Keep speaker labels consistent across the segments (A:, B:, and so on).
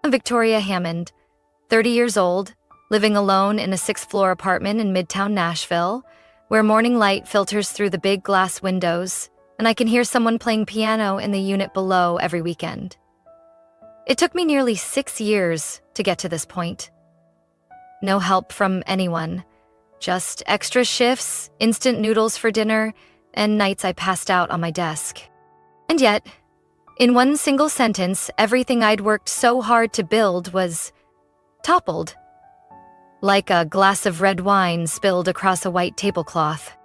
A: I'm Victoria Hammond, 30 years old, living alone in a 6th-floor apartment in Midtown Nashville, where morning light filters through the big glass windows, and I can hear someone playing piano in the unit below every weekend. It took me nearly 6 years to get to this point. No help from anyone, just extra shifts, instant noodles for dinner, and nights I passed out on my desk. And yet, in one single sentence, everything I'd worked so hard to build was toppled. Like a glass of red wine spilled across a white tablecloth.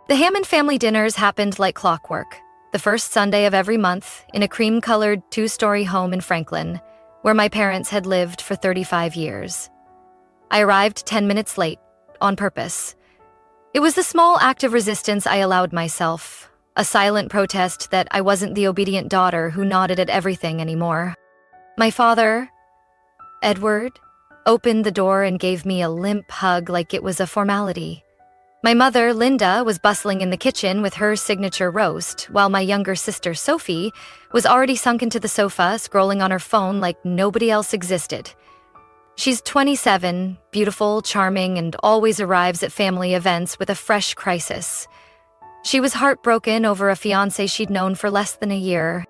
A: The Hammond family dinners happened like clockwork, the first Sunday of every month in a cream-colored 2-story home in Franklin, where my parents had lived for 35 years. I arrived 10 minutes late, on purpose. It was the small act of resistance I allowed myself, a silent protest that I wasn't the obedient daughter who nodded at everything anymore. My father, Edward, opened the door and gave me a limp hug like it was a formality. My mother, Linda, was bustling in the kitchen with her signature roast, while my younger sister, Sophie, was already sunk into the sofa, scrolling on her phone like nobody else existed. She's 27, beautiful, charming, and always arrives at family events with a fresh crisis. She was heartbroken over a fiancé she'd known for less than a year.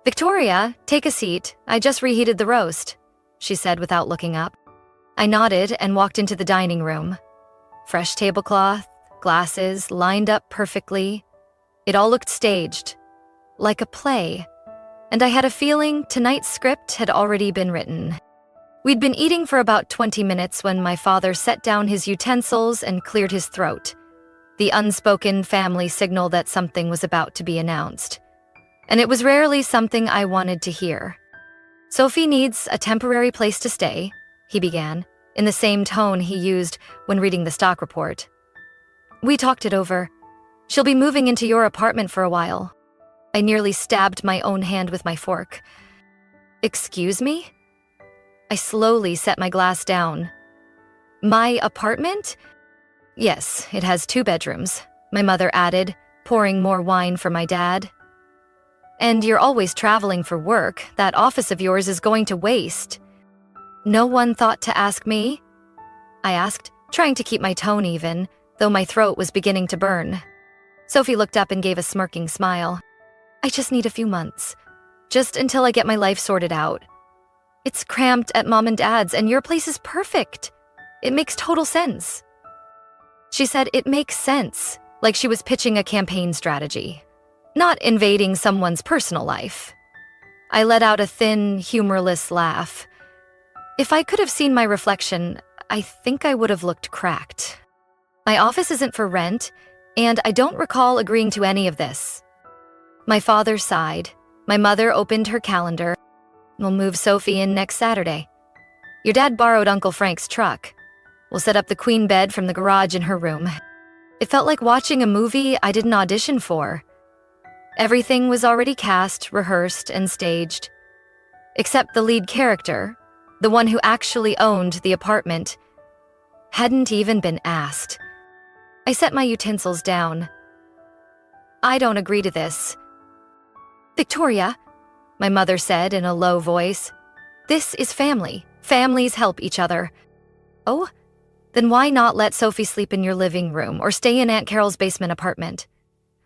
A: "Victoria, take a seat. I just reheated the roast," she said without looking up. I nodded and walked into the dining room. Fresh tablecloth, glasses, lined up perfectly. It all looked staged, like a play. And I had a feeling tonight's script had already been written. We'd been eating for about 20 minutes when my father set down his utensils and cleared his throat, the unspoken family signal that something was about to be announced. And it was rarely something I wanted to hear. "Sophie needs a temporary place to stay," he began, in the same tone he used when reading the stock report. "We talked it over. She'll be moving into your apartment for a while." I nearly stabbed my own hand with my fork. "Excuse me?" I slowly set my glass down. "My apartment?" "Yes, it has 2 bedrooms, my mother added, pouring more wine for my dad. "And you're always traveling for work. That office of yours is going to waste." "No one thought to ask me?" I asked, trying to keep my tone even, though my throat was beginning to burn. Sophie looked up and gave a smirking smile. "I just need a few months. Just until I get my life sorted out. It's cramped at Mom and Dad's, and your place is perfect. It makes total sense." She said it makes sense, like she was pitching a campaign strategy, not invading someone's personal life. I let out a thin, humorless laugh. If I could have seen my reflection, I think I would have looked cracked. "My office isn't for rent, and I don't recall agreeing to any of this." My father sighed. My mother opened her calendar. "We'll move Sophie in next Saturday. Your dad borrowed Uncle Frank's truck. We'll set up the queen bed from the garage in her room." It felt like watching a movie I didn't audition for. Everything was already cast, rehearsed, and staged. Except the lead character, the one who actually owned the apartment, hadn't even been asked. I set my utensils down. "I don't agree to this." "Victoria," my mother said in a low voice, "this is family. Families help each other." "Oh? Then why not let Sophie sleep in your living room or stay in Aunt Carol's basement apartment?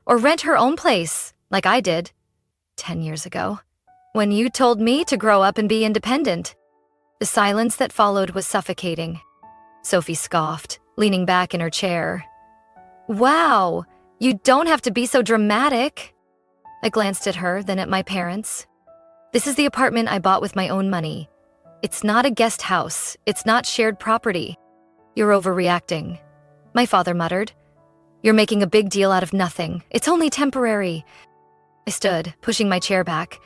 A: Or rent her own place, like I did 10 years ago, when you told me to grow up and be independent." The silence that followed was suffocating. Sophie scoffed, leaning back in her chair. "Wow, you don't have to be so dramatic." I glanced at her, then at my parents. "This is the apartment I bought with my own money. It's not a guest house. It's not shared property." "You're overreacting," my father muttered. "You're making a big deal out of nothing. It's only temporary." I stood, pushing my chair back.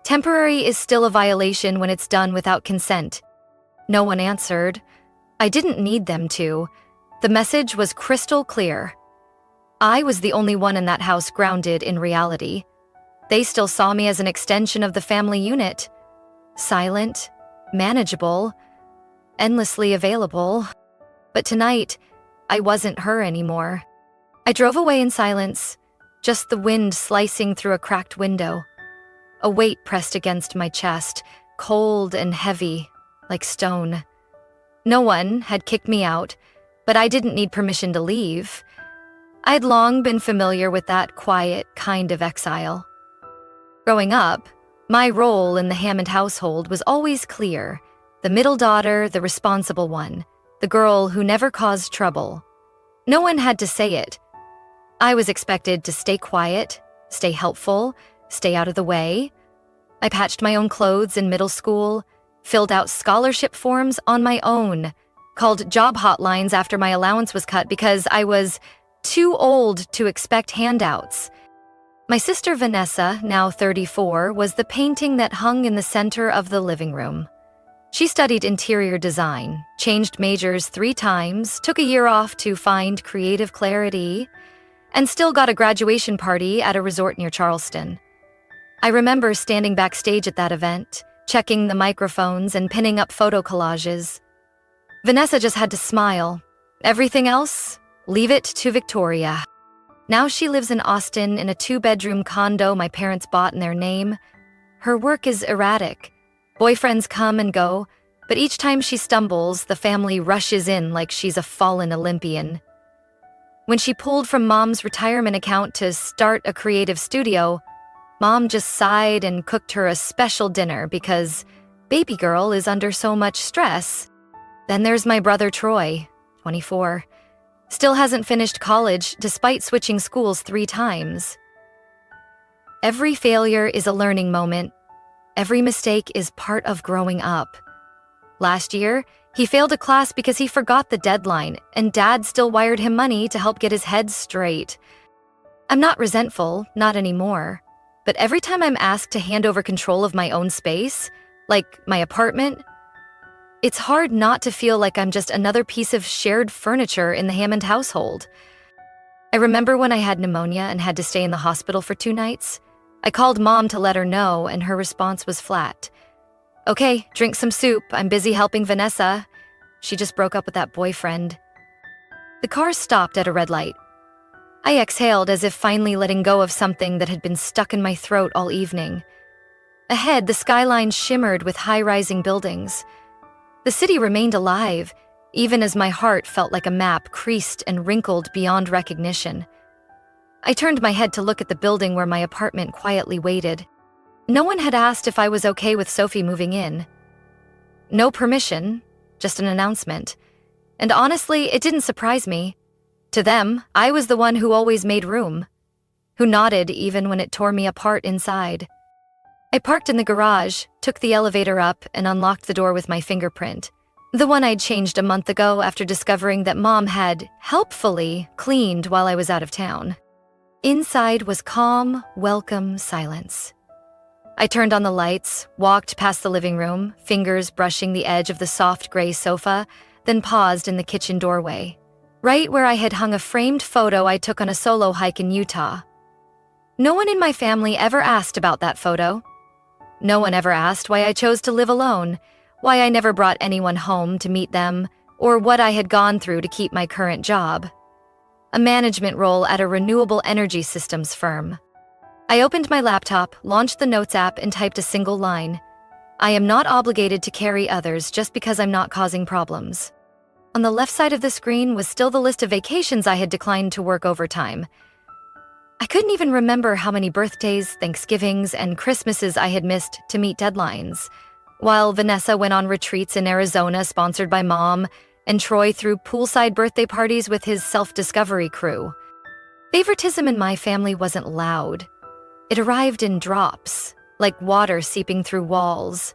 A: Temporary is still a violation when it's done without consent. No one answered. I didn't need them to. The message was crystal clear. I was the only one in that house grounded in reality. They still saw me as an extension of the family unit. Silent, manageable, endlessly available. But tonight, I wasn't her anymore. I drove away in silence, just the wind slicing through a cracked window. A weight pressed against my chest, cold and heavy, like stone. No one had kicked me out, but I didn't need permission to leave. I'd long been familiar with that quiet kind of exile. Growing up, my role in the Hammond household was always clear: the middle daughter, the responsible one, the girl who never caused trouble. No one had to say it. I was expected to stay quiet, stay helpful, stay out of the way. I patched my own clothes in middle school, filled out scholarship forms on my own, called job hotlines after my allowance was cut because I was too old to expect handouts. My sister Vanessa, now 34, was the painting that hung in the center of the living room. She studied interior design, changed majors 3 times, took a year off to find creative clarity, and still got a graduation party at a resort near Charleston. I remember standing backstage at that event, checking the microphones and pinning up photo collages. Vanessa just had to smile. Everything else, leave it to Victoria. Now she lives in Austin in a 2-bedroom condo my parents bought in their name. Her work is erratic. Boyfriends come and go, but each time she stumbles, the family rushes in like she's a fallen Olympian. When she pulled from Mom's retirement account to start a creative studio, Mom just sighed and cooked her a special dinner because baby girl is under so much stress. Then there's my brother Troy, 24. Still hasn't finished college despite switching schools 3 times. Every failure is a learning moment. Every mistake is part of growing up. Last year, he failed a class because he forgot the deadline, and Dad still wired him money to help get his head straight. I'm not resentful, not anymore. But every time I'm asked to hand over control of my own space, like my apartment, it's hard not to feel like I'm just another piece of shared furniture in the Hammond household. I remember when I had pneumonia and had to stay in the hospital for 2 nights. I called Mom to let her know, and her response was flat. "Okay, drink some soup. I'm busy helping Vanessa. She just broke up with that boyfriend." The car stopped at a red light. I exhaled as if finally letting go of something that had been stuck in my throat all evening. Ahead, the skyline shimmered with high-rising buildings. The city remained alive, even as my heart felt like a map creased and wrinkled beyond recognition. I turned my head to look at the building where my apartment quietly waited. No one had asked if I was okay with Sophie moving in. No permission, just an announcement. And honestly, it didn't surprise me. To them, I was the one who always made room, who nodded even when it tore me apart inside. I parked in the garage, took the elevator up, and unlocked the door with my fingerprint, the one I'd changed a month ago after discovering that Mom had, helpfully, cleaned while I was out of town. Inside was calm, welcome silence. I turned on the lights, walked past the living room, fingers brushing the edge of the soft gray sofa, then paused in the kitchen doorway, right where I had hung a framed photo I took on a solo hike in Utah. No one in my family ever asked about that photo. No one ever asked why I chose to live alone, why I never brought anyone home to meet them, or what I had gone through to keep my current job. A management role at a renewable energy systems firm. I opened my laptop, launched the Notes app, and typed a single line. I am not obligated to carry others just because I'm not causing problems. On the left side of the screen was still the list of vacations I had declined to work overtime. I couldn't even remember how many birthdays, Thanksgivings, and Christmases I had missed to meet deadlines, while Vanessa went on retreats in Arizona sponsored by Mom, and Troy threw poolside birthday parties with his self-discovery crew. Favoritism in my family wasn't loud. It arrived in drops, like water seeping through walls.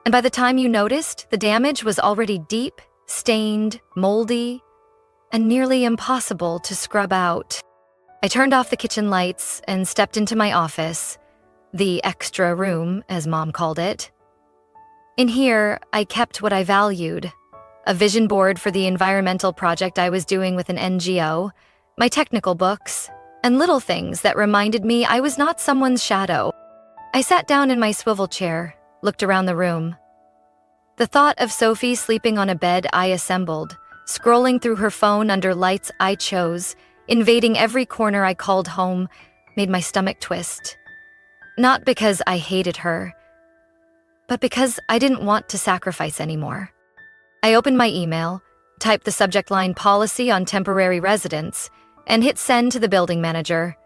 A: And by the time you noticed, the damage was already deep, stained, moldy, and nearly impossible to scrub out. I turned off the kitchen lights and stepped into my office, the extra room, as Mom called it. In here, I kept what I valued: a vision board for the environmental project I was doing with an NGO, my technical books, and little things that reminded me I was not someone's shadow. I sat down in my swivel chair, looked around the room. The thought of Sophie sleeping on a bed I assembled, scrolling through her phone under lights I chose, invading every corner I called home, made my stomach twist. Not because I hated her, but because I didn't want to sacrifice anymore. I opened my email, typed the subject line policy on temporary residence, and hit send to the building manager.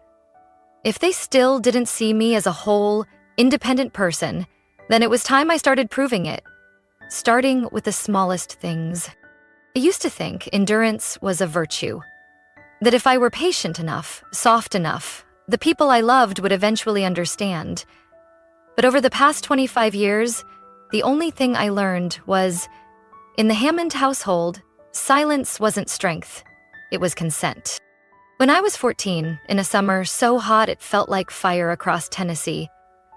A: If they still didn't see me as a whole, independent person, then it was time I started proving it, starting with the smallest things. I used to think endurance was a virtue, that if I were patient enough, soft enough, the people I loved would eventually understand. But over the past 25 years, the only thing I learned was, in the Hammond household, silence wasn't strength, it was consent. When I was 14, in a summer so hot it felt like fire across Tennessee,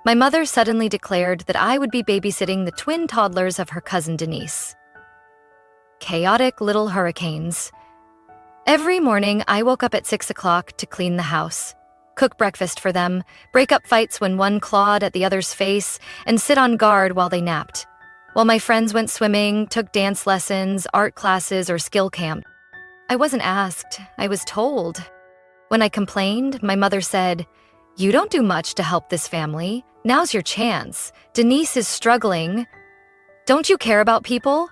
A: my mother suddenly declared that I would be babysitting the twin toddlers of her cousin Denise. Chaotic little hurricanes. Every morning, I woke up at 6 o'clock to clean the house, cook breakfast for them, break up fights when one clawed at the other's face, and sit on guard while they napped. While my friends went swimming, took dance lessons, art classes, or skill camp. I wasn't asked, I was told. When I complained, my mother said, "You don't do much to help this family. Now's your chance. Denise is struggling. Don't you care about people?"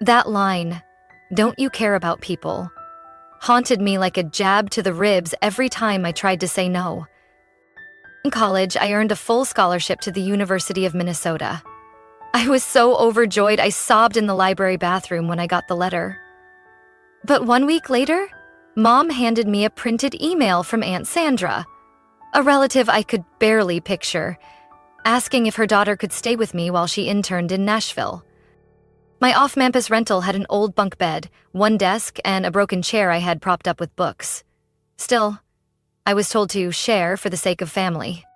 A: That line, "Don't you care about people?" haunted me like a jab to the ribs every time I tried to say no. In college, I earned a full scholarship to the University of Minnesota. I was so overjoyed I sobbed in the library bathroom when I got the letter. But 1 week later, Mom handed me a printed email from Aunt Sandra, a relative I could barely picture, asking if her daughter could stay with me while she interned in Nashville. My off-campus rental had an old bunk bed, one desk, and a broken chair I had propped up with books. Still, I was told to share for the sake of family.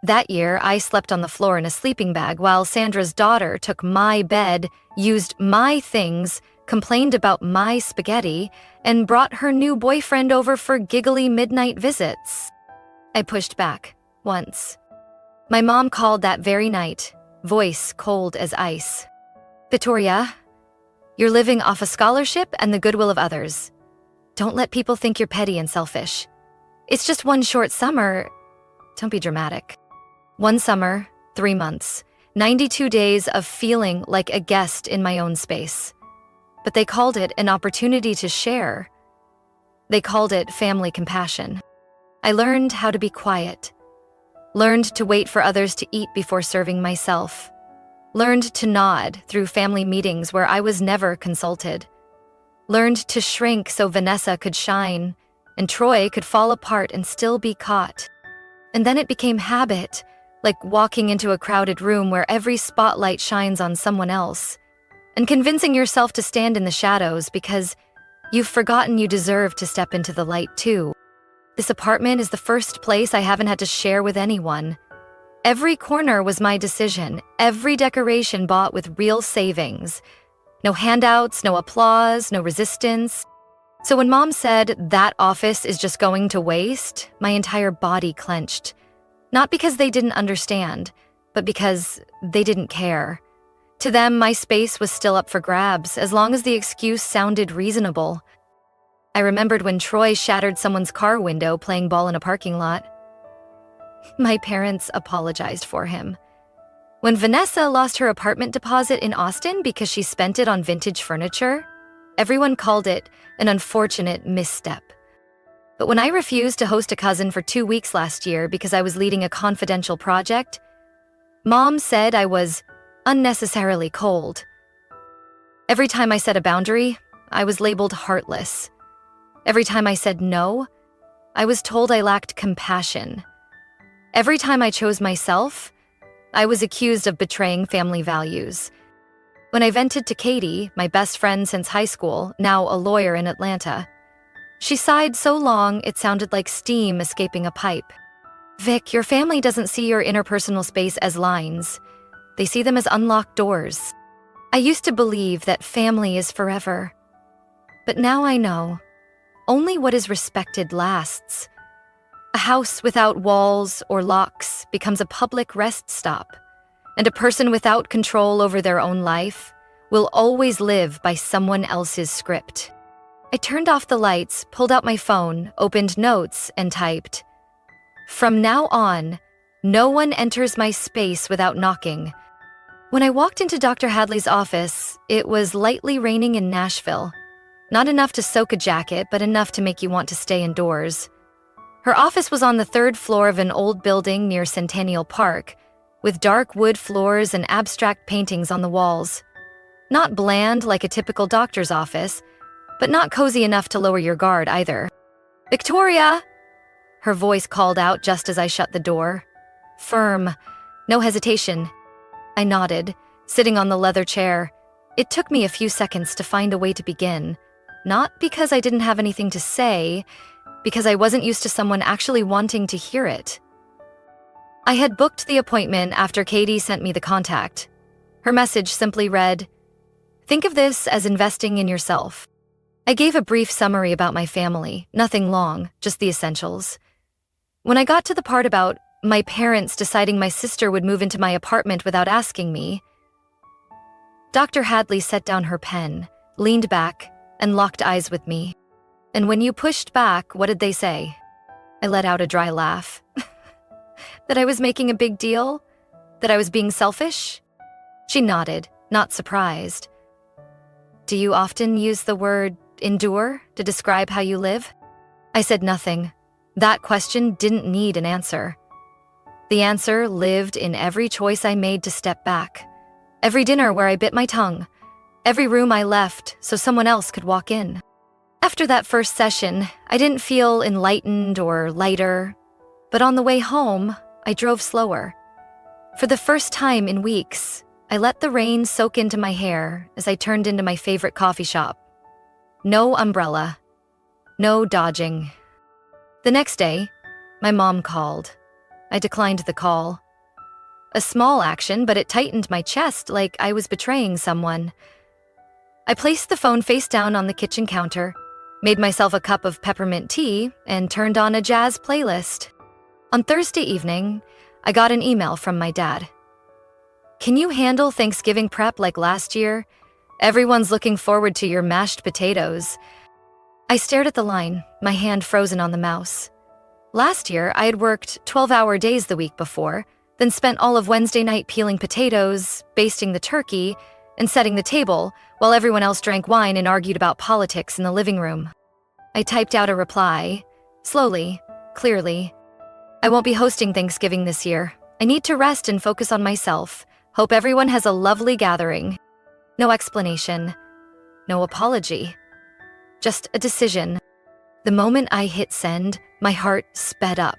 A: That year, I slept on the floor in a sleeping bag while Sandra's daughter took my bed, used my things, complained about my spaghetti, and brought her new boyfriend over for giggly midnight visits. I pushed back, once. My mom called that very night, voice cold as ice. "Victoria, you're living off a scholarship and the goodwill of others. Don't let people think you're petty and selfish. It's just one short summer. Don't be dramatic." 1 summer, 3 months, 92 days of feeling like a guest in my own space. But they called it an opportunity to share. They called it family compassion. I learned how to be quiet, learned to wait for others to eat before serving myself, learned to nod through family meetings where I was never consulted, learned to shrink so Vanessa could shine and Troy could fall apart and still be caught. And then it became habit, like walking into a crowded room where every spotlight shines on someone else, and convincing yourself to stand in the shadows because you've forgotten you deserve to step into the light too. This apartment is the first place I haven't had to share with anyone. Every corner was my decision, every decoration bought with real savings. No handouts, no applause, no resistance. So when Mom said that office is just going to waste, my entire body clenched. Not because they didn't understand, but because they didn't care. To them, my space was still up for grabs, as long as the excuse sounded reasonable. I remembered when Troy shattered someone's car window playing ball in a parking lot. My parents apologized for him. When Vanessa lost her apartment deposit in Austin because she spent it on vintage furniture, everyone called it an unfortunate misstep. But when I refused to host a cousin for 2 weeks last year because I was leading a confidential project, Mom said I was unnecessarily cold. Every time I set a boundary, I was labeled heartless. Every time I said no, I was told I lacked compassion. Every time I chose myself, I was accused of betraying family values. When I vented to Katie, my best friend since high school, now a lawyer in Atlanta, she sighed so long it sounded like steam escaping a pipe. "Vic, your family doesn't see your interpersonal space as lines. They see them as unlocked doors. I used to believe that family is forever. But now I know, only what is respected lasts. A house without walls or locks becomes a public rest stop, and a person without control over their own life will always live by someone else's script." I turned off the lights, pulled out my phone, opened notes, and typed, "From now on, no one enters my space without knocking. When I walked into Dr. Hadley's office, it was lightly raining in Nashville. Not enough to soak a jacket, but enough to make you want to stay indoors. Her office was on the third floor of an old building near Centennial Park, with dark wood floors and abstract paintings on the walls. Not bland like a typical doctor's office, but not cozy enough to lower your guard either. "Victoria!" Her voice called out just as I shut the door. Firm, no hesitation. I nodded, sitting on the leather chair. It took me a few seconds to find a way to begin. Not because I didn't have anything to say, because I wasn't used to someone actually wanting to hear it. I had booked the appointment after Katie sent me the contact. Her message simply read, "Think of this as investing in yourself." I gave a brief summary about my family, nothing long, just the essentials. When I got to the part about my parents deciding my sister would move into my apartment without asking me, Dr. Hadley set down her pen, leaned back, and locked eyes with me. "And when you pushed back, what did they say?" I let out a dry laugh. That I was making a big deal? That I was being selfish? She nodded, not surprised. "Do you often use the word endure to describe how you live?" I said nothing. That question didn't need an answer. The answer lived in every choice I made to step back. Every dinner where I bit my tongue. Every room I left so someone else could walk in. After that first session, I didn't feel enlightened or lighter. But on the way home, I drove slower. For the first time in weeks, I let the rain soak into my hair as I turned into my favorite coffee shop. No umbrella. No dodging. The next day, my mom called. I declined the call. A small action, but it tightened my chest like I was betraying someone. I placed the phone face down on the kitchen counter, made myself a cup of peppermint tea, and turned on a jazz playlist. On Thursday evening, I got an email from my dad. "Can you handle Thanksgiving prep like last year? Everyone's looking forward to your mashed potatoes." I stared at the line, my hand frozen on the mouse. Last year, I had worked 12-hour days the week before, then spent all of Wednesday night peeling potatoes, basting the turkey, and setting the table, while everyone else drank wine and argued about politics in the living room. I typed out a reply, slowly, clearly. "I won't be hosting Thanksgiving this year. I need to rest and focus on myself. Hope everyone has a lovely gathering." No explanation. No apology. Just a decision. The moment I hit send, my heart sped up.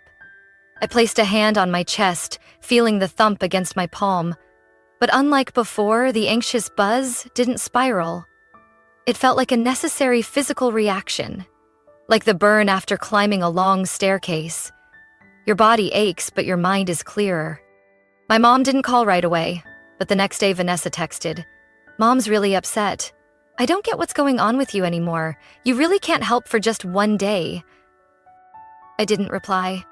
A: I placed a hand on my chest, feeling the thump against my palm. But unlike before, the anxious buzz didn't spiral. It felt like a necessary physical reaction, like the burn after climbing a long staircase. Your body aches, but your mind is clearer. My mom didn't call right away, but the next day Vanessa texted, "Mom's really upset. I don't get what's going on with you anymore. You really can't help for just one day." I didn't reply.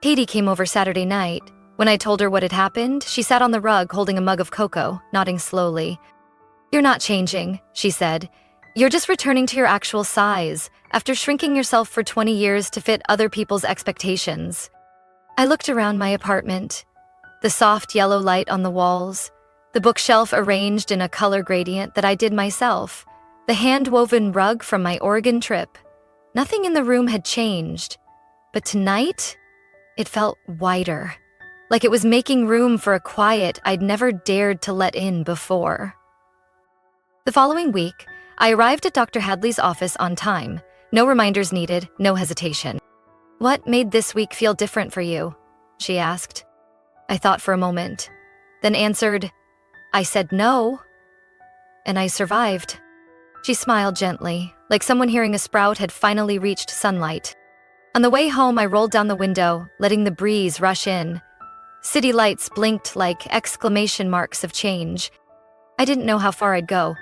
A: Katie came over Saturday night. When I told her what had happened, she sat on the rug holding a mug of cocoa, nodding slowly. "You're not changing," she said. "You're just returning to your actual size, after shrinking yourself for 20 years to fit other people's expectations." I looked around my apartment. The soft yellow light on the walls, the bookshelf arranged in a color gradient that I did myself, the hand-woven rug from my Oregon trip. Nothing in the room had changed, but tonight, it felt wider, like it was making room for a quiet I'd never dared to let in before. The following week, I arrived at Dr. Hadley's office on time. No reminders needed, no hesitation. "What made this week feel different for you?" she asked. I thought for a moment, then answered, "I said no, and I survived." She smiled gently, like someone hearing a sprout had finally reached sunlight. On the way home, I rolled down the window, letting the breeze rush in. City lights blinked like exclamation marks of change. I didn't know how far I'd go,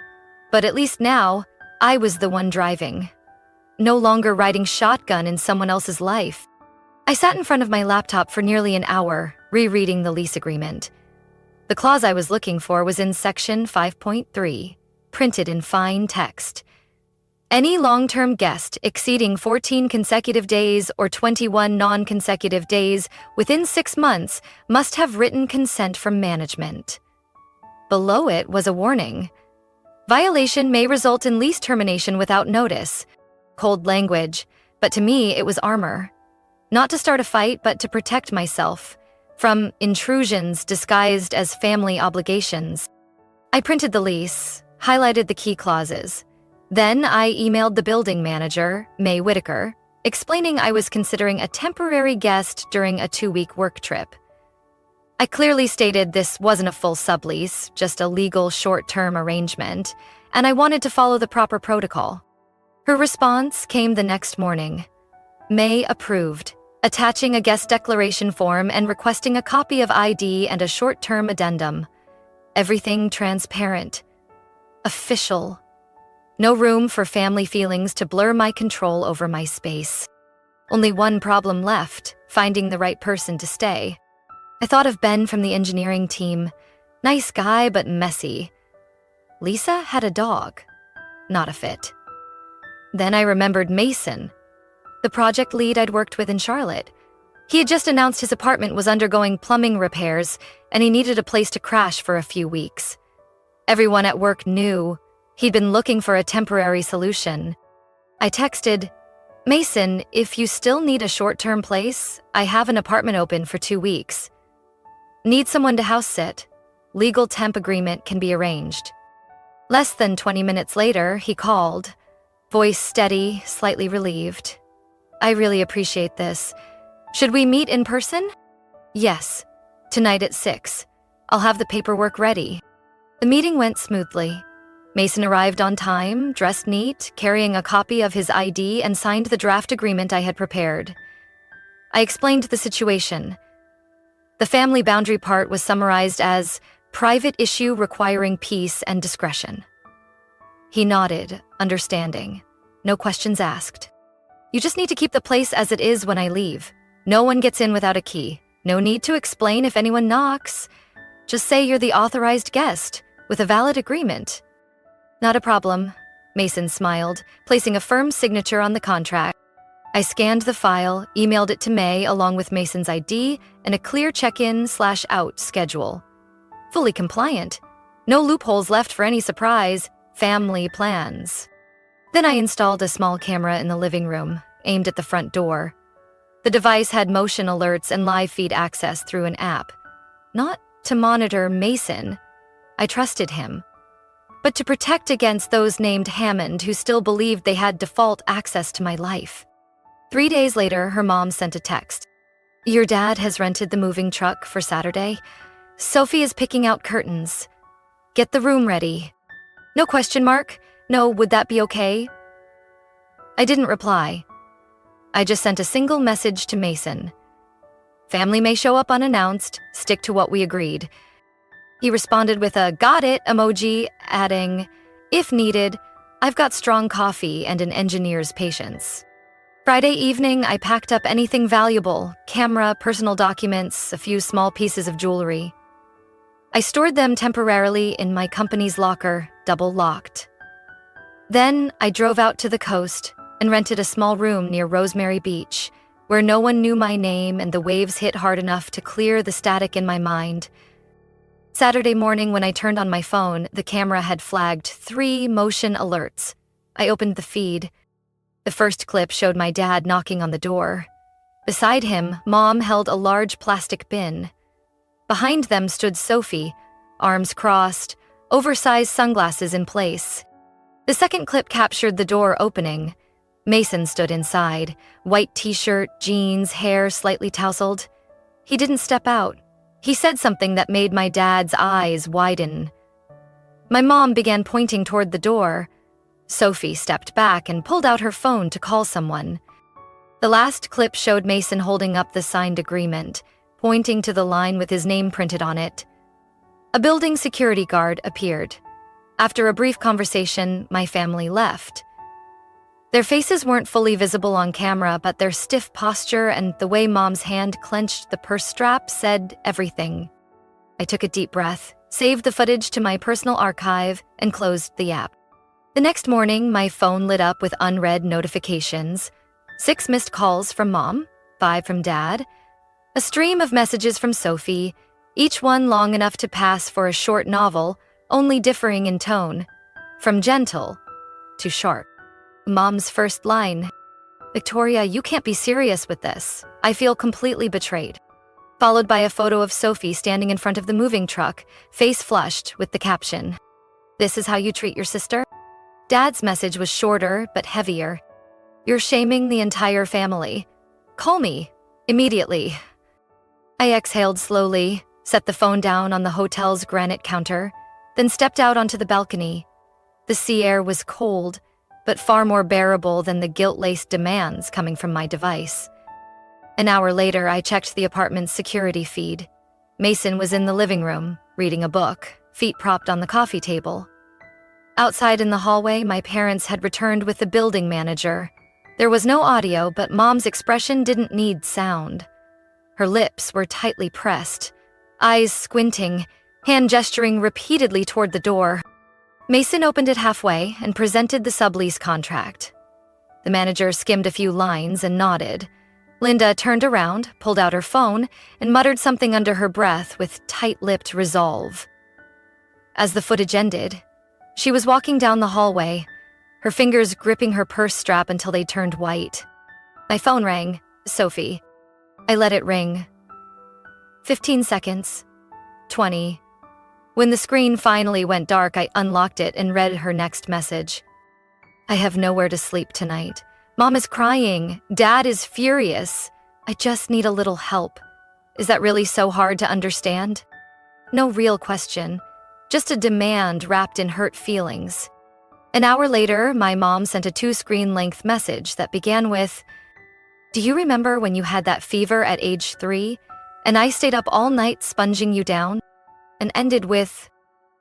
A: but at least now, I was the one driving. No longer riding shotgun in someone else's life. I sat in front of my laptop for nearly an hour, rereading the lease agreement. The clause I was looking for was in section 5.3, printed in fine text. Any long-term guest exceeding 14 consecutive days or 21 non-consecutive days within 6 months must have written consent from management. Below it was a warning. Violation may result in lease termination without notice. Cold language, but to me it was armor. Not to start a fight, but to protect myself from intrusions disguised as family obligations. I printed the lease, highlighted the key clauses. Then I emailed the building manager, May Whitaker, explaining I was considering a temporary guest during a 2-week work trip. I clearly stated this wasn't a full sublease, just a legal short-term arrangement, and I wanted to follow the proper protocol. Her response came the next morning. May approved, attaching a guest declaration form and requesting a copy of ID and a short-term addendum. Everything transparent. Official. No room for family feelings to blur my control over my space. Only one problem left, finding the right person to stay. I thought of Ben from the engineering team. Nice guy, but messy. Lisa had a dog. Not a fit. Then I remembered Mason, the project lead I'd worked with in Charlotte. He had just announced his apartment was undergoing plumbing repairs, and he needed a place to crash for a few weeks. Everyone at work knew he'd been looking for a temporary solution. I texted, Mason, if you still need a short-term place, I have an apartment open for 2 weeks. Need someone to house sit. Legal temp agreement can be arranged. Less than 20 minutes later, he called, voice steady, slightly relieved. I really appreciate this. Should we meet in person? Yes. Tonight at 6. I'll have the paperwork ready. The meeting went smoothly. Mason arrived on time, dressed neat, carrying a copy of his ID and signed the draft agreement I had prepared. I explained the situation. The family boundary part was summarized as private issue requiring peace and discretion. He nodded, understanding. No questions asked. You just need to keep the place as it is when I leave. No one gets in without a key. No need to explain if anyone knocks. Just say you're the authorized guest, with a valid agreement. Not a problem, Mason smiled, placing a firm signature on the contract. I scanned the file, emailed it to May along with Mason's ID and a clear check-in/out schedule. Fully compliant. No loopholes left for any surprise. Family plans. Then I installed a small camera in the living room, aimed at the front door. The device had motion alerts and live feed access through an app. Not to monitor Mason. I trusted him. But to protect against those named Hammond who still believed they had default access to my life. 3 days later, her mom sent a text. Your dad has rented the moving truck for Saturday. Sophie is picking out curtains. Get the room ready. No question mark? No, would that be okay? I didn't reply. I just sent a single message to Mason. Family may show up unannounced, stick to what we agreed. He responded with a got it emoji, adding, if needed, I've got strong coffee and an engineer's patience. Friday evening, I packed up anything valuable, camera, personal documents, a few small pieces of jewelry. I stored them temporarily in my company's locker, double locked. Then I drove out to the coast and rented a small room near Rosemary Beach, where no one knew my name and the waves hit hard enough to clear the static in my mind. Saturday morning when I turned on my phone, the camera had flagged 3 motion alerts. I opened the feed. The first clip showed my dad knocking on the door. Beside him, Mom held a large plastic bin. Behind them stood Sophie, arms crossed, oversized sunglasses in place. The second clip captured the door opening. Mason stood inside, white t-shirt, jeans, hair slightly tousled. He didn't step out. He said something that made my dad's eyes widen. My mom began pointing toward the door. Sophie stepped back and pulled out her phone to call someone. The last clip showed Mason holding up the signed agreement, pointing to the line with his name printed on it. A building security guard appeared. After a brief conversation, my family left. Their faces weren't fully visible on camera, but their stiff posture and the way Mom's hand clenched the purse strap said everything. I took a deep breath, saved the footage to my personal archive, and closed the app. The next morning, my phone lit up with unread notifications. 6 missed calls from Mom, 5 from Dad, a stream of messages from Sophie, each one long enough to pass for a short novel, only differing in tone, from gentle to sharp. Mom's first line, "Victoria, you can't be serious with this. I feel completely betrayed." Followed by a photo of Sophie standing in front of the moving truck, face flushed, with the caption, "This is how you treat your sister?" Dad's message was shorter but heavier. "You're shaming the entire family. Call me, immediately." I exhaled slowly, set the phone down on the hotel's granite counter, then stepped out onto the balcony. The sea air was cold, but far more bearable than the guilt-laced demands coming from my device. An hour later, I checked the apartment's security feed. Mason was in the living room, reading a book, feet propped on the coffee table. Outside in the hallway, my parents had returned with the building manager. There was no audio, but Mom's expression didn't need sound. Her lips were tightly pressed, eyes squinting, hand gesturing repeatedly toward the door. Mason opened it halfway and presented the sublease contract. The manager skimmed a few lines and nodded. Linda turned around, pulled out her phone, and muttered something under her breath with tight-lipped resolve. As the footage ended, she was walking down the hallway, her fingers gripping her purse strap until they turned white. My phone rang. Sophie. I let it ring. 15 seconds. 20. When the screen finally went dark, I unlocked it and read her next message. "I have nowhere to sleep tonight. Mom is crying. Dad is furious. I just need a little help. Is that really so hard to understand?" No real question, just a demand wrapped in hurt feelings. An hour later, my mom sent a 2-screen-length message that began with, "Do you remember when you had that fever at age 3, and I stayed up all night sponging you down?" And ended with,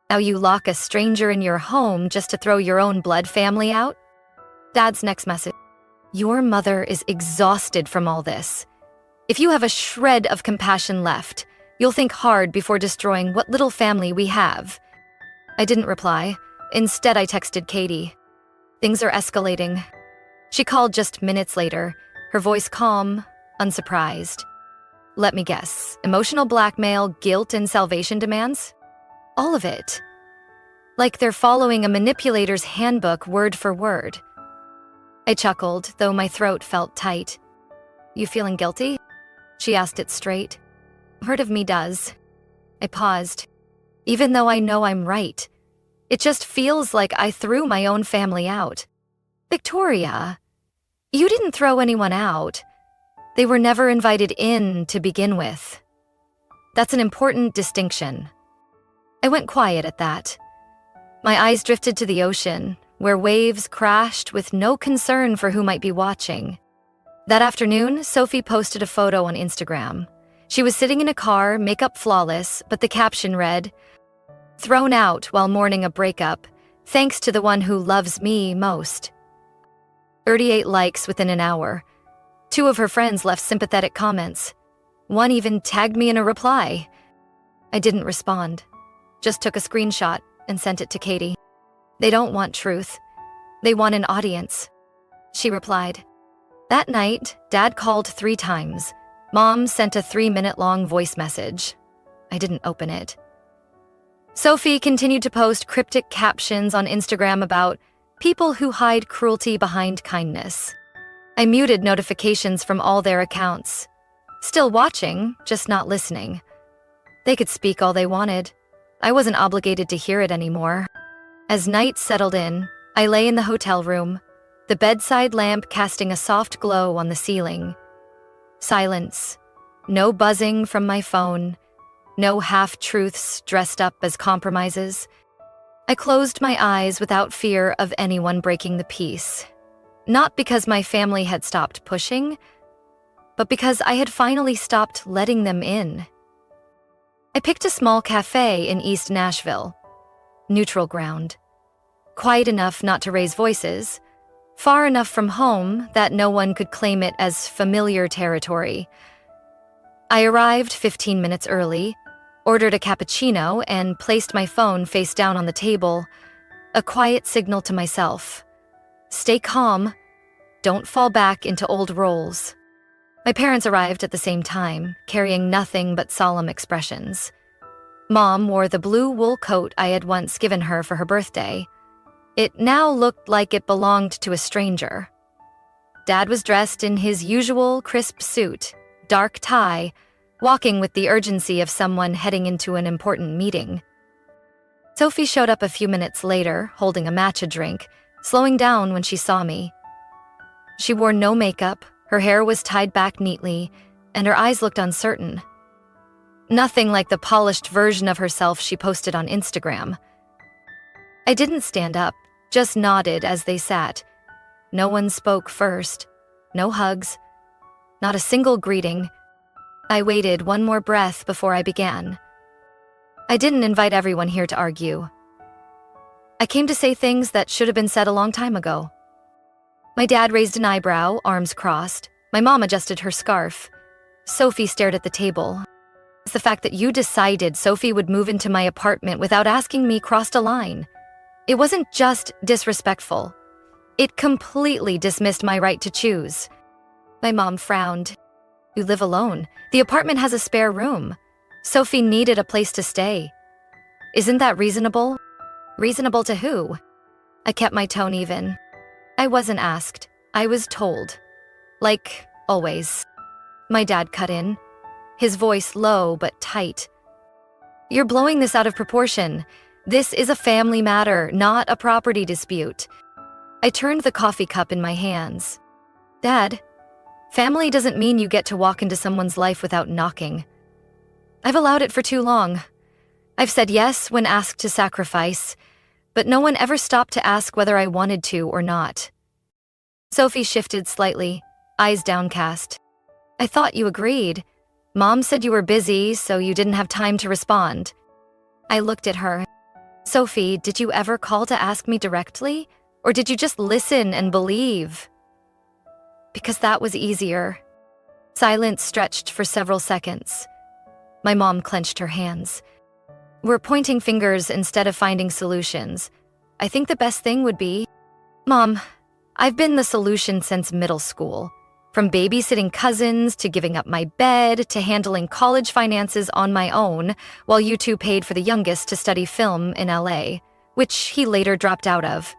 A: "Now you lock a stranger in your home just to throw your own blood family out?" Dad's next message, "Your mother is exhausted from all this. If you have a shred of compassion left, you'll think hard before destroying what little family we have." I didn't reply. Instead, I texted Katie. "Things are escalating." She called just minutes later, her voice calm, unsurprised. "Let me guess, emotional blackmail, guilt, and salvation demands?" "All of it. Like they're following a manipulator's handbook word for word." I chuckled, though my throat felt tight. "You feeling guilty?" She asked it straight. "Part of me does." I paused. "Even though I know I'm right, it just feels like I threw my own family out." "Victoria, you didn't throw anyone out. They were never invited in to begin with. That's an important distinction." I went quiet at that. My eyes drifted to the ocean, where waves crashed with no concern for who might be watching. That afternoon, Sophie posted a photo on Instagram. She was sitting in a car, makeup flawless, but the caption read, "Thrown out while mourning a breakup, thanks to the one who loves me most." 38 likes within an hour. 2 of her friends left sympathetic comments. One even tagged me in a reply. I didn't respond, just took a screenshot and sent it to Katie. "They don't want truth. They want an audience," she replied. That night, Dad called 3 times. Mom sent a 3-minute-long voice message. I didn't open it. Sophie continued to post cryptic captions on Instagram about people who hide cruelty behind kindness. I muted notifications from all their accounts. Still watching, just not listening. They could speak all they wanted. I wasn't obligated to hear it anymore. As night settled in, I lay in the hotel room, the bedside lamp casting a soft glow on the ceiling. Silence. No buzzing from my phone. No half-truths dressed up as compromises. I closed my eyes without fear of anyone breaking the peace. Not because my family had stopped pushing, but because I had finally stopped letting them in. I picked a small cafe in East Nashville. Neutral ground. Quiet enough not to raise voices. Far enough from home that no one could claim it as familiar territory. I arrived 15 minutes early, ordered a cappuccino, and placed my phone face down on the table, a quiet signal to myself. Stay calm. Don't fall back into old roles. My parents arrived at the same time, carrying nothing but solemn expressions. Mom wore the blue wool coat I had once given her for her birthday. It now looked like it belonged to a stranger. Dad was dressed in his usual crisp suit, dark tie, walking with the urgency of someone heading into an important meeting. Sophie showed up a few minutes later, holding a matcha drink, slowing down when she saw me. She wore no makeup, her hair was tied back neatly, and her eyes looked uncertain. Nothing like the polished version of herself she posted on Instagram. I didn't stand up, just nodded as they sat. No one spoke first, no hugs, not a single greeting. I waited one more breath before I began. I didn't invite everyone here to argue. I came to say things that should have been said a long time ago. My dad raised an eyebrow, arms crossed. My mom adjusted her scarf. Sophie stared at the table. It's the fact that you decided Sophie would move into my apartment without asking me crossed a line. It wasn't just disrespectful. It completely dismissed my right to choose. My mom frowned. You live alone. The apartment has a spare room. Sophie needed a place to stay. Isn't that reasonable? Reasonable to who? I kept my tone even. I wasn't asked. I was told. Like always. My dad cut in, his voice low but tight. You're blowing this out of proportion. This is a family matter, not a property dispute. I turned the coffee cup in my hands. Dad, family doesn't mean you get to walk into someone's life without knocking. I've allowed it for too long. I've said yes when asked to sacrifice, but no one ever stopped to ask whether I wanted to or not. Sophie shifted slightly, eyes downcast. I thought you agreed. Mom said you were busy, so you didn't have time to respond. I looked at her. Sophie, did you ever call to ask me directly? Or did you just listen and believe? Because that was easier. Silence stretched for several seconds. My mom clenched her hands. We're pointing fingers instead of finding solutions. I think the best thing would be... Mom, I've been the solution since middle school. From babysitting cousins to giving up my bed to handling college finances on my own while you two paid for the youngest to study film in LA, which he later dropped out of.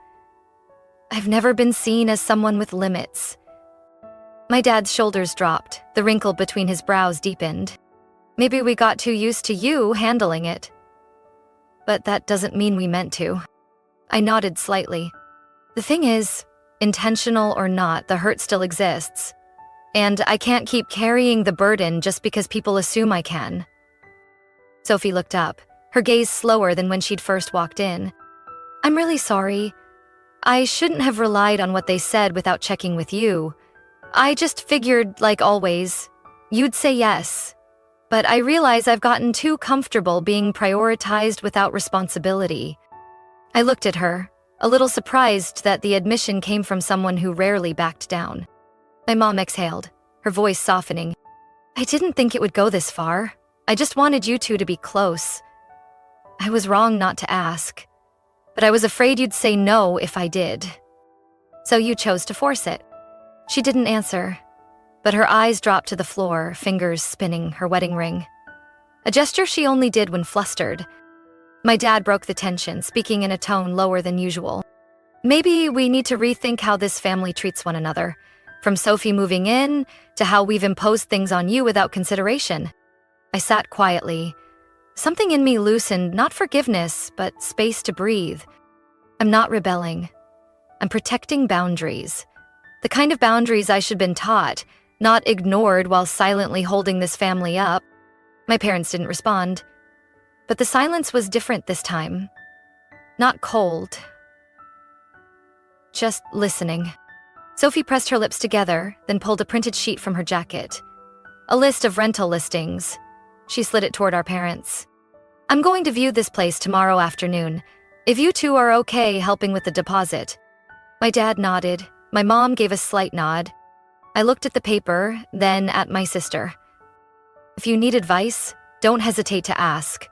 A: I've never been seen as someone with limits. My dad's shoulders dropped, the wrinkle between his brows deepened. Maybe we got too used to you handling it. But that doesn't mean we meant to. I nodded slightly. The thing is, intentional or not, the hurt still exists. And I can't keep carrying the burden just because people assume I can. Sophie looked up, her gaze slower than when she'd first walked in. I'm really sorry. I shouldn't have relied on what they said without checking with you. I just figured, like always, you'd say yes. But I realize I've gotten too comfortable being prioritized without responsibility. I looked at her, a little surprised that the admission came from someone who rarely backed down. My mom exhaled, her voice softening. I didn't think it would go this far. I just wanted you two to be close. I was wrong not to ask, but I was afraid you'd say no if I did. So you chose to force it. She didn't answer, but her eyes dropped to the floor, fingers spinning her wedding ring. A gesture she only did when flustered. My dad broke the tension, speaking in a tone lower than usual. Maybe we need to rethink how this family treats one another, from Sophie moving in to how we've imposed things on you without consideration. I sat quietly. Something in me loosened, not forgiveness, but space to breathe. I'm not rebelling. I'm protecting boundaries. The kind of boundaries I should have been taught, not ignored while silently holding this family up. My parents didn't respond. But the silence was different this time. Not cold. Just listening. Sophie pressed her lips together, then pulled a printed sheet from her jacket. A list of rental listings. She slid it toward our parents. I'm going to view this place tomorrow afternoon. If you two are okay helping with the deposit. My dad nodded. My mom gave a slight nod. I looked at the paper, then at my sister. If you need advice, don't hesitate to ask.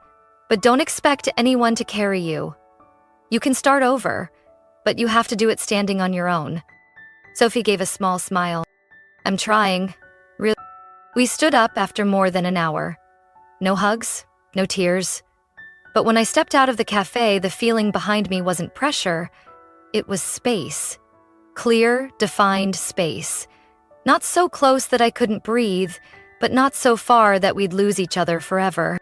A: But don't expect anyone to carry you. You can start over, but you have to do it standing on your own. Sophie gave a small smile. I'm trying. Really. We stood up after more than an hour. No hugs, no tears, But when I stepped out of the cafe, the feeling behind me wasn't pressure, it was space. Clear, defined space. Not so close that I couldn't breathe, but not so far that we'd lose each other forever.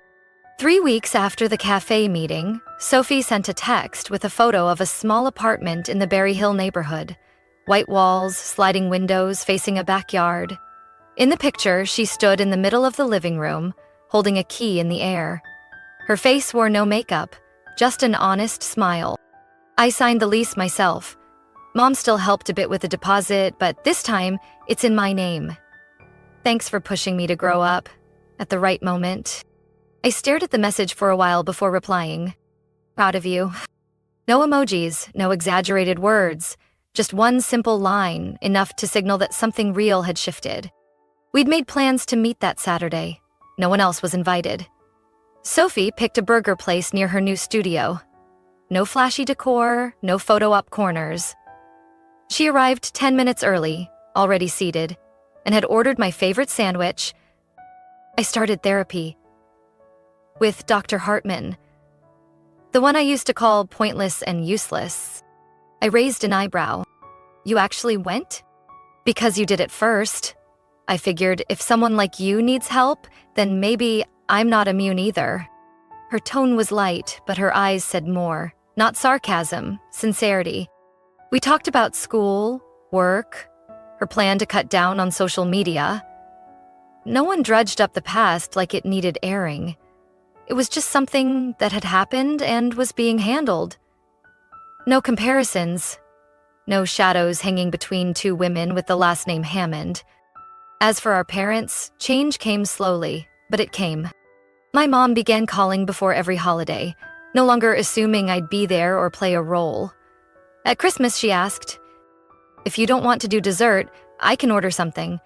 A: 3 weeks after the cafe meeting, Sophie sent a text with a photo of a small apartment in the Berry Hill neighborhood. White walls, sliding windows facing a backyard. In the picture, she stood in the middle of the living room, holding a key in the air. Her face wore no makeup, just an honest smile. I signed the lease myself. Mom still helped a bit with the deposit, but this time, it's in my name. Thanks for pushing me to grow up at the right moment. I stared at the message for a while before replying. Proud of you. No emojis, no exaggerated words, just one simple line, enough to signal that something real had shifted. We'd made plans to meet that Saturday. No one else was invited. Sophie picked a burger place near her new studio. No flashy decor, no photo op corners. She arrived 10 minutes early, already seated, and had ordered my favorite sandwich. I started therapy with Dr. Hartman, the one I used to call pointless and useless. I raised an eyebrow. You actually went? Because you did it first. I figured if someone like you needs help, then maybe I'm not immune either. Her tone was light, but her eyes said more. Not sarcasm, sincerity. We talked about school, work, her plan to cut down on social media. No one drudged up the past like it needed airing. It was just something that had happened and was being handled. No comparisons. No shadows hanging between two women with the last name Hammond. As for our parents, change came slowly, but it came. My mom began calling before every holiday, no longer assuming I'd be there or play a role. At Christmas, she asked, "If you don't want to do dessert, I can order something.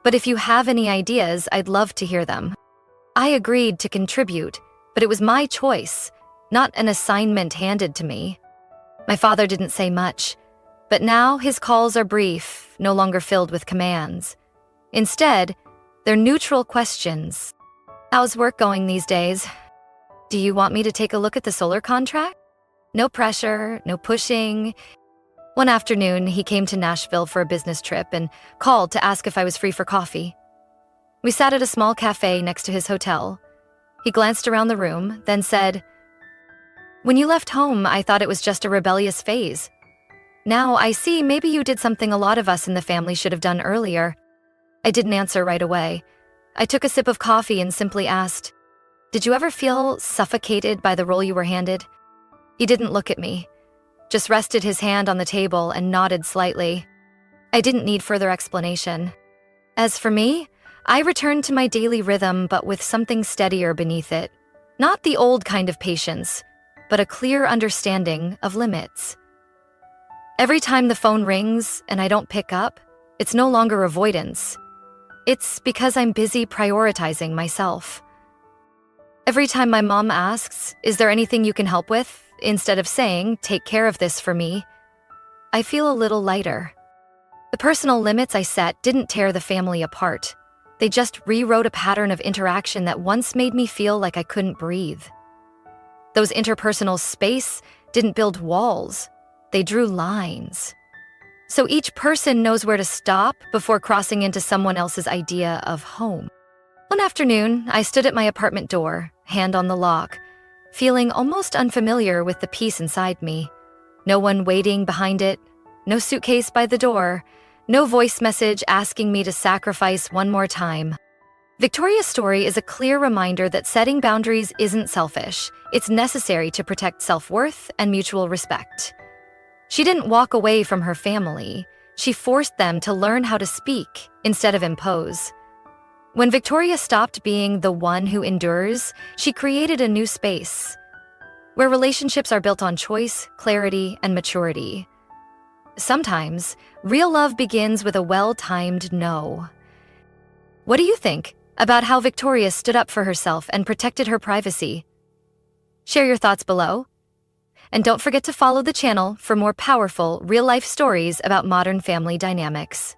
A: But if you have any ideas, I'd love to hear them." I agreed to contribute, but it was my choice, not an assignment handed to me. My father didn't say much, but now his calls are brief, no longer filled with commands. Instead, they're neutral questions. How's work going these days? Do you want me to take a look at the solar contract? No pressure, no pushing. One afternoon, he came to Nashville for a business trip and called to ask if I was free for coffee. We sat at a small cafe next to his hotel. He glanced around the room, then said, "When you left home, I thought it was just a rebellious phase. Now I see maybe you did something a lot of us in the family should have done earlier." I didn't answer right away. I took a sip of coffee and simply asked, "Did you ever feel suffocated by the role you were handed?" He didn't look at me, just rested his hand on the table and nodded slightly. I didn't need further explanation. As for me, I returned to my daily rhythm, but with something steadier beneath it. Not the old kind of patience, but a clear understanding of limits. Every time the phone rings and I don't pick up, it's no longer avoidance. It's because I'm busy prioritizing myself. Every time my mom asks, "Is there anything you can help with?" instead of saying, "Take care of this for me," I feel a little lighter. The personal limits I set didn't tear the family apart. They just rewrote a pattern of interaction that once made me feel like I couldn't breathe. Those interpersonal space didn't build walls. They drew lines. So each person knows where to stop before crossing into someone else's idea of home. One afternoon, I stood at my apartment door, hand on the lock, feeling almost unfamiliar with the peace inside me. No one waiting behind it, no suitcase by the door, no voice message asking me to sacrifice one more time. Victoria's story is a clear reminder that setting boundaries isn't selfish. It's necessary to protect self-worth and mutual respect. She didn't walk away from her family. She forced them to learn how to speak instead of impose. When Victoria stopped being the one who endures, she created a new space where relationships are built on choice, clarity, and maturity. Sometimes, real love begins with a well-timed no. What do you think about how Victoria stood up for herself and protected her privacy? Share your thoughts below. And don't forget to follow the channel for more powerful, real-life stories about modern family dynamics.